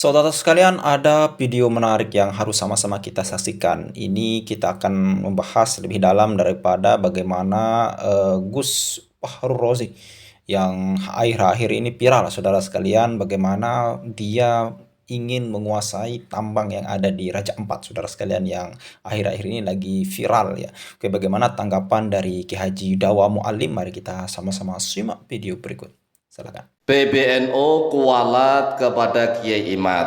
Saudara sekalian, ada video menarik yang harus sama-sama kita saksikan. Ini kita akan membahas lebih dalam daripada bagaimana Gus Fahrul Razi yang akhir-akhir ini viral, saudara sekalian, bagaimana dia ingin menguasai tambang yang ada di Raja Ampat, saudara sekalian, yang akhir-akhir ini lagi viral ya. Oke, bagaimana tanggapan dari Ki Haji Dawa Mualim? Mari kita sama-sama simak video berikut. Silakan. PBNU kualat kepada Kiai Imad.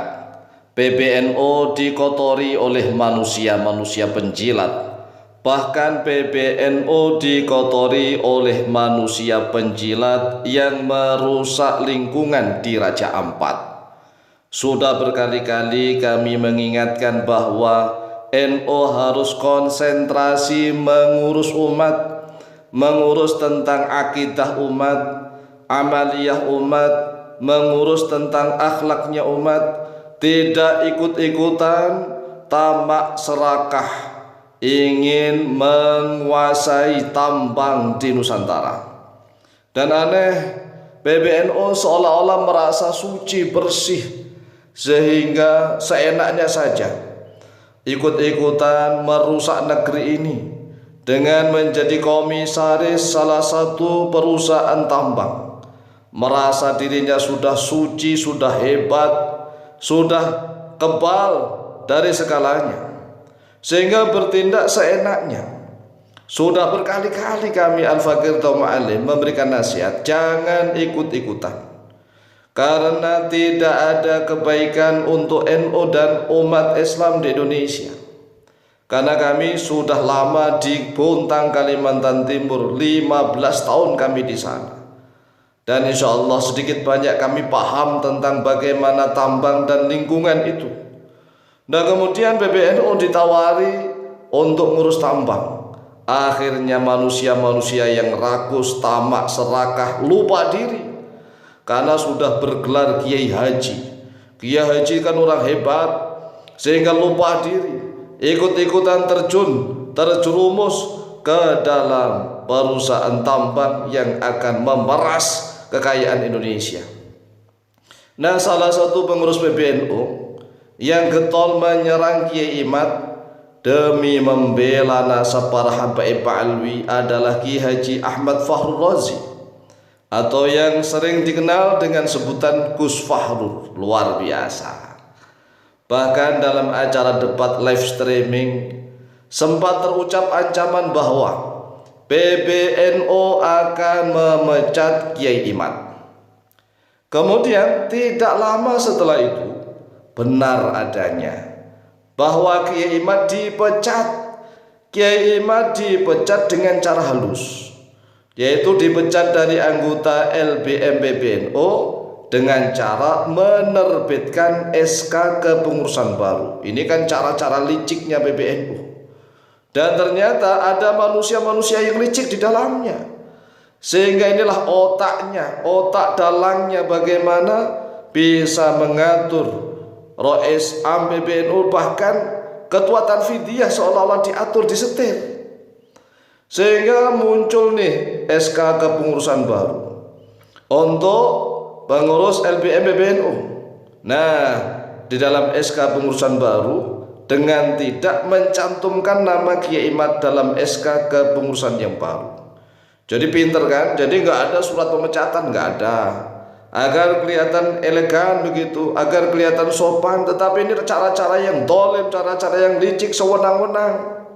PBNU dikotori oleh manusia-manusia penjilat. Bahkan PBNU dikotori oleh manusia penjilat yang merusak lingkungan di Raja Ampat. Sudah berkali-kali kami mengingatkan bahwa NU harus konsentrasi mengurus umat, mengurus tentang akidah umat, amaliyah umat, mengurus tentang akhlaknya umat, tidak ikut-ikutan tamak serakah ingin menguasai tambang di Nusantara. Dan aneh, PBNU seolah-olah merasa suci bersih sehingga seenaknya saja ikut-ikutan merusak negeri ini dengan menjadi komisaris salah satu perusahaan tambang. Merasa dirinya sudah suci, sudah hebat, sudah kebal dari segalanya, sehingga bertindak seenaknya. Sudah berkali-kali kami Al-Fakir Dawa Mualim memberikan nasihat, jangan ikut-ikutan, karena tidak ada kebaikan untuk NU dan umat Islam di Indonesia. Karena kami sudah lama di Bontang, Kalimantan Timur, 15 tahun kami di sana. Dan insya Allah sedikit banyak kami paham tentang bagaimana tambang dan lingkungan itu. Dan kemudian PBNU ditawari untuk ngurus tambang. Akhirnya manusia-manusia yang rakus, tamak, serakah, lupa diri. Karena sudah bergelar Kiai Haji. Kiai Haji kan orang hebat, sehingga lupa diri, ikut-ikutan terjerumus ke dalam perusahaan tambang yang akan memeras kekayaan Indonesia. Nah, salah satu pengurus PBNU yang getol menyerang Kiai Imad demi membela nasab para habaib Alwi adalah Ki Haji Ahmad Fahrul Razi, atau yang sering dikenal dengan sebutan Gus Fahrul. Luar biasa. Bahkan dalam acara debat live streaming sempat terucap ancaman bahwa PBNU akan memecat Kiai Imad. Kemudian tidak lama setelah itu benar adanya bahwa Kiai Imad dipecat. Kiai Imad dipecat dengan cara halus, yaitu dipecat dari anggota LBM PBNU dengan cara menerbitkan SK kepengurusan baru. Ini kan cara-cara liciknya PBNU. Dan ternyata ada manusia-manusia yang licik di dalamnya. Sehingga inilah otaknya, otak dalangnya bagaimana bisa mengatur Rois Am PBNU, bahkan ketua Tanfidiyah seolah-olah diatur, disetir. Sehingga muncul nih SK kepengurusan baru untuk pengurus LBM PBNU. Nah, di dalam SK pengurusan baru dengan tidak mencantumkan nama Kiai Imad dalam SK kepengurusan yang baru. Jadi pinter kan? Jadi nggak ada surat pemecatan, nggak ada. Agar kelihatan elegan begitu, agar kelihatan sopan. Tetapi ini cara-cara yang dolim, cara-cara yang licik, sewenang-wenang.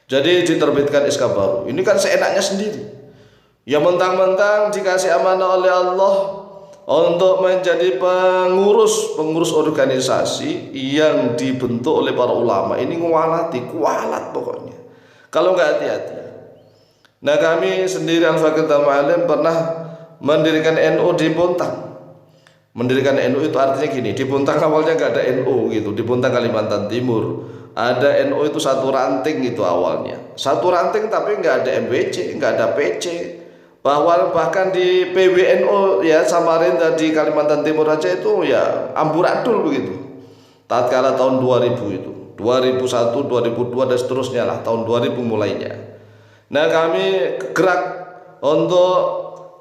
Jadi diterbitkan SK baru. Ini kan seenaknya sendiri. Ya mentang-mentang dikasih amanah oleh Allah untuk menjadi pengurus organisasi yang dibentuk oleh para ulama. Ini kualat pokoknya kalau nggak hati-hati. Nah, kami sendiri Al-Fakir Dawa Mualim pernah mendirikan NU di Bontang. Mendirikan NU itu artinya gini, di Bontang awalnya nggak ada NU gitu. Di Bontang Kalimantan Timur ada NU itu satu ranting itu awalnya, satu ranting, tapi nggak ada MWC, nggak ada PC. Bahkan di PBNU ya Samarinda di Kalimantan Timur aja itu ya amburadul begitu. Tatkala tahun 2000 itu, 2001, 2002 dan seterusnya lah, tahun 2000 mulainya. Nah, kami gerak untuk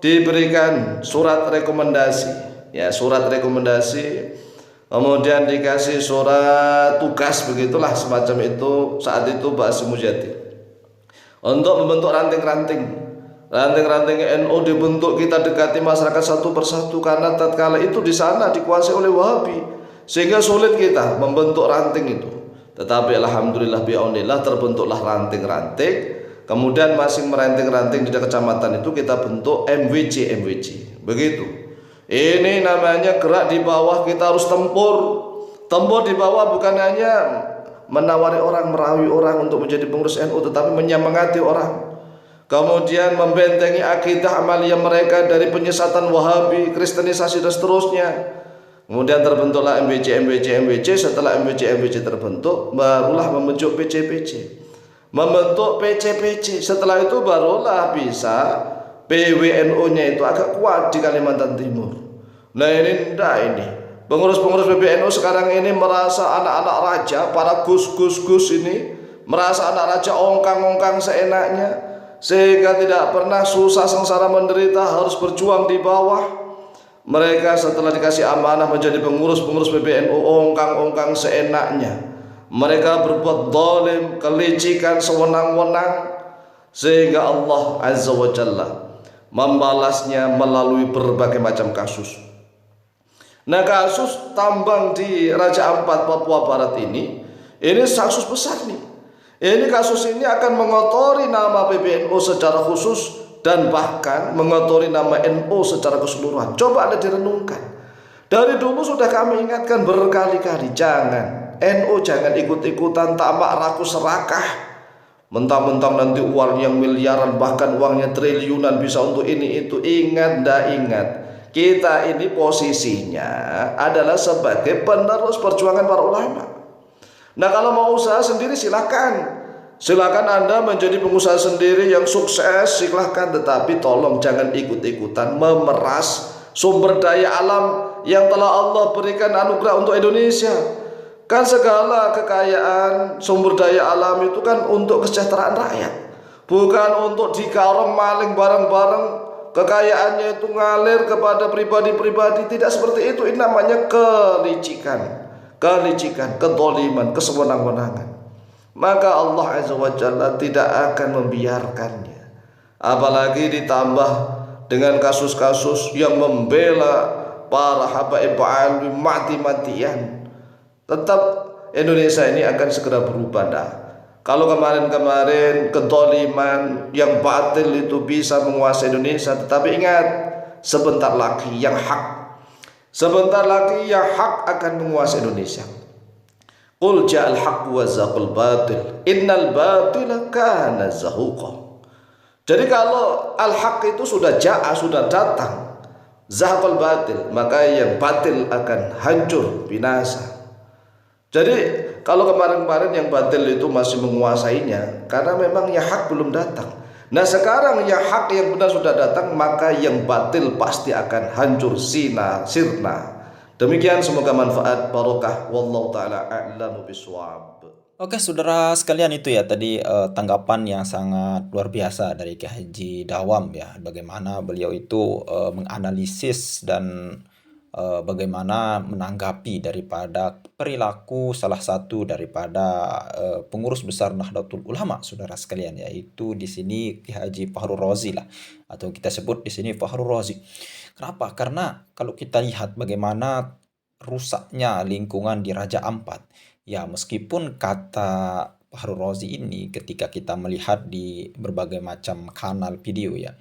diberikan surat rekomendasi, ya surat rekomendasi kemudian dikasih surat tugas, begitulah semacam itu saat itu Pak Hasyim Mujadi, untuk membentuk ranting-ranting NU dibentuk. Kita dekati masyarakat satu persatu karena tatkala itu di sana dikuasai oleh Wahabi, sehingga sulit kita membentuk ranting itu. Tetapi alhamdulillah bi'aunillah terbentuklah ranting-ranting. Kemudian masing meranting-ranting di kecamatan itu kita bentuk MWC. Begitu. Ini namanya gerak di bawah, kita harus tempur. Tempur di bawah bukan hanya menawari orang, merawi orang untuk menjadi pengurus NU, tetapi menyemangati orang. Kemudian membentengi akidah amaliyah mereka dari penyesatan Wahabi, Kristenisasi dan seterusnya. Kemudian terbentuklah MWC. Setelah MWC terbentuk, barulah membentuk PC. Membentuk PC. Setelah itu barulah bisa PWNU-nya itu agak kuat di Kalimantan Timur. Nah ini pengurus-pengurus PBNU sekarang ini merasa anak-anak raja, para gus-gus ini merasa anak raja, ongkang-ongkang seenaknya, sehingga tidak pernah susah sengsara menderita, harus berjuang di bawah. Mereka setelah dikasih amanah menjadi pengurus PBNU, ongkang-ongkang seenaknya. Mereka berbuat zalim, kelicikan, sewenang-wenang, sehingga Allah Azza wa Jalla membalasnya melalui berbagai macam kasus. Nah, kasus tambang di Raja Ampat Papua Barat ini kasus besar nih. Kasus ini akan mengotori nama PBNU secara khusus dan bahkan mengotori nama NU secara keseluruhan. Coba Anda direnungkan. Dari dulu sudah kami ingatkan berkali-kali, jangan ikut-ikutan tamak rakus serakah. Mentang-mentang nanti uang yang miliaran, bahkan uangnya triliunan bisa untuk ini itu. Ingat. Kita ini posisinya adalah sebagai penerus perjuangan para ulama. Nah, kalau mau usaha sendiri silakan Anda menjadi pengusaha sendiri yang sukses, silahkan. Tetapi tolong jangan ikut-ikutan memeras sumber daya alam yang telah Allah berikan anugerah untuk Indonesia. Kan segala kekayaan sumber daya alam itu kan untuk kesejahteraan rakyat, bukan untuk digarong maling bareng-bareng. Kekayaannya itu ngalir kepada pribadi-pribadi. Tidak seperti itu. Ini namanya kelicikan, kedoliman, kesewenang-wenangan. Maka Allah Azza wa Jalla tidak akan membiarkannya. Apalagi ditambah dengan kasus-kasus yang membela para habaib alwi mati-matian. Tetap Indonesia ini akan segera berubah dah. Kalau kemarin kedoliman yang batil itu bisa menguasai Indonesia, tetapi ingat, sebentar lagi yang hak akan menguasai Indonesia. Qul ja'al haqq wa zaqal batil innal batila kana zahuqa. Jadi kalau al-haq itu sudah datang, zaqal batil, maka yang batil akan hancur, binasa. Jadi kalau kemarin-kemarin yang batil itu masih menguasainya, karena memang yang hak belum datang. Nah, sekarang yang hak yang benar sudah datang, maka yang batil pasti akan hancur sirna. Demikian, semoga manfaat, barokah, wallahu taala a'lamu bishawab. Oke, saudara sekalian, itu ya tadi tanggapan yang sangat luar biasa dari Kiai Haji Dawam ya, bagaimana beliau itu menganalisis dan bagaimana menanggapi daripada perilaku salah satu daripada pengurus besar Nahdlatul Ulama, saudara sekalian, yaitu di sini Kiai Haji Fahru Razi lah, atau kita sebut di sini Fahru Razi. Kenapa? Karena kalau kita lihat bagaimana rusaknya lingkungan di Raja Ampat, ya meskipun kata Fahru Razi ini ketika kita melihat di berbagai macam kanal video ya,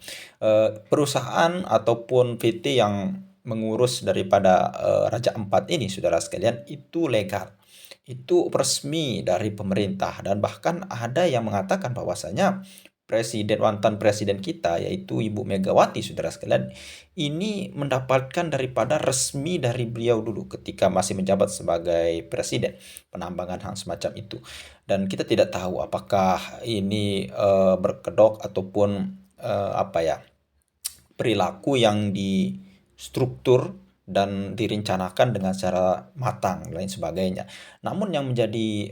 perusahaan ataupun PT yang mengurus daripada Raja Ampat ini, saudara sekalian, itu legal, itu resmi dari pemerintah, dan bahkan ada yang mengatakan bahwasanya mantan presiden kita yaitu Ibu Megawati, saudara sekalian, ini mendapatkan daripada resmi dari beliau dulu ketika masih menjabat sebagai presiden, penambangan hal semacam itu. Dan kita tidak tahu apakah ini berkedok ataupun perilaku yang distruktur dan direncanakan dengan secara matang lain sebagainya. Namun yang menjadi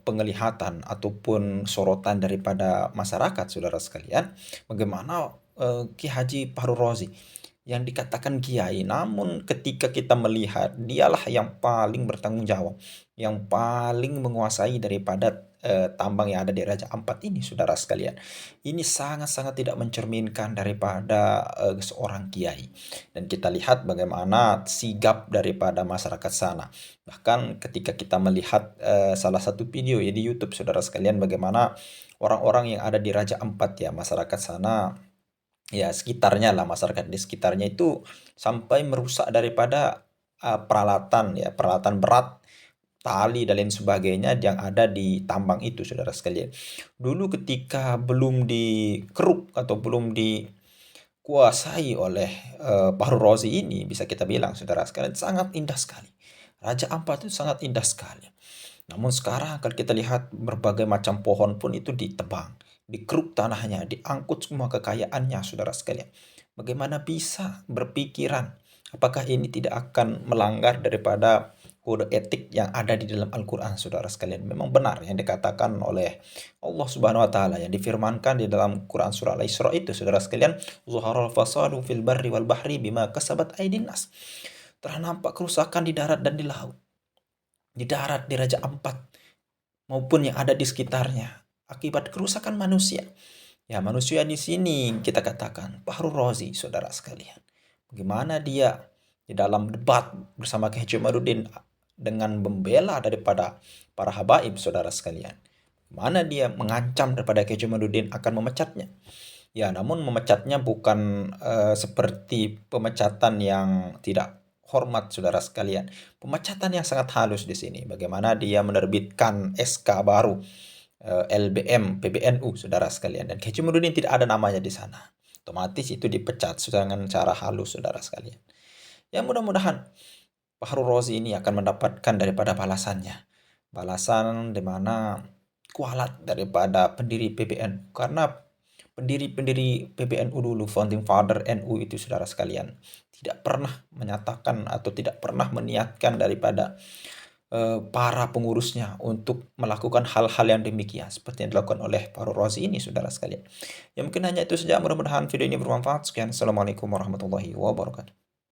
penglihatan ataupun sorotan daripada masyarakat, saudara sekalian, bagaimana Ki Haji Fahru Razi yang dikatakan kiai, namun ketika kita melihat dialah yang paling bertanggung jawab, yang paling menguasai daripada tambang yang ada di Raja Ampat ini, saudara sekalian. Ini sangat-sangat tidak mencerminkan daripada seorang kiai. Dan kita lihat bagaimana sigap daripada masyarakat sana. Bahkan ketika kita melihat salah satu video ya di YouTube, saudara sekalian, bagaimana orang-orang yang ada di Raja Ampat ya, masyarakat sana, ya sekitarnya lah, masyarakat di sekitarnya itu sampai merusak daripada peralatan ya, peralatan berat, tali dan lain sebagainya yang ada di tambang itu, saudara sekalian. Dulu ketika belum dikeruk atau belum dikuasai oleh Fahru Razi ini, bisa kita bilang saudara sekalian, sangat indah sekali. Raja Ampat itu sangat indah sekali. Namun sekarang kalau kita lihat berbagai macam pohon pun itu ditebang, dikeruk tanahnya, diangkut semua kekayaannya, saudara sekalian. Bagaimana bisa berpikiran? Apakah ini tidak akan melanggar daripada kode etik yang ada di dalam Al-Quran, saudara sekalian? Memang benar yang dikatakan oleh Allah Subhanahu wa Ta'ala, yang difirmankan di dalam Quran surah Al-Isra itu, saudara sekalian, zuharal fasadu fil barri wal bahri bima kasabat aydin nas. Telah nampak kerusakan di darat dan di laut, di darat di Raja Ampat maupun yang ada di sekitarnya akibat kerusakan manusia. Ya, manusia di sini kita katakan Fahru Razi, saudara sekalian. Bagaimana dia di dalam debat bersama Kiai Jamaludin dengan membela daripada para habaib, saudara sekalian. Mana dia mengancam daripada Kiai Jamaludin akan memecatnya. Ya, namun memecatnya bukan seperti pemecatan yang tidak hormat, saudara sekalian. Pemecatan yang sangat halus di sini. Bagaimana dia menerbitkan SK baru LBM PBNU, saudara sekalian. Dan Kiai Jamaludin tidak ada namanya di sana. Otomatis itu dipecat dengan cara halus, saudara sekalian. Ya, mudah-mudahan Fahru Razi ini akan mendapatkan daripada balasannya. Balasan di mana kualat daripada pendiri PBNU. Karena pendiri-pendiri PBNU dulu, founding father NU itu, saudara sekalian, tidak pernah menyatakan atau tidak pernah meniatkan daripada para pengurusnya untuk melakukan hal-hal yang demikian seperti yang dilakukan oleh Fahru Razi ini, saudara sekalian. Ya mungkin hanya itu saja, mudah-mudahan video ini bermanfaat. Sekian, assalamualaikum warahmatullahi wabarakatuh.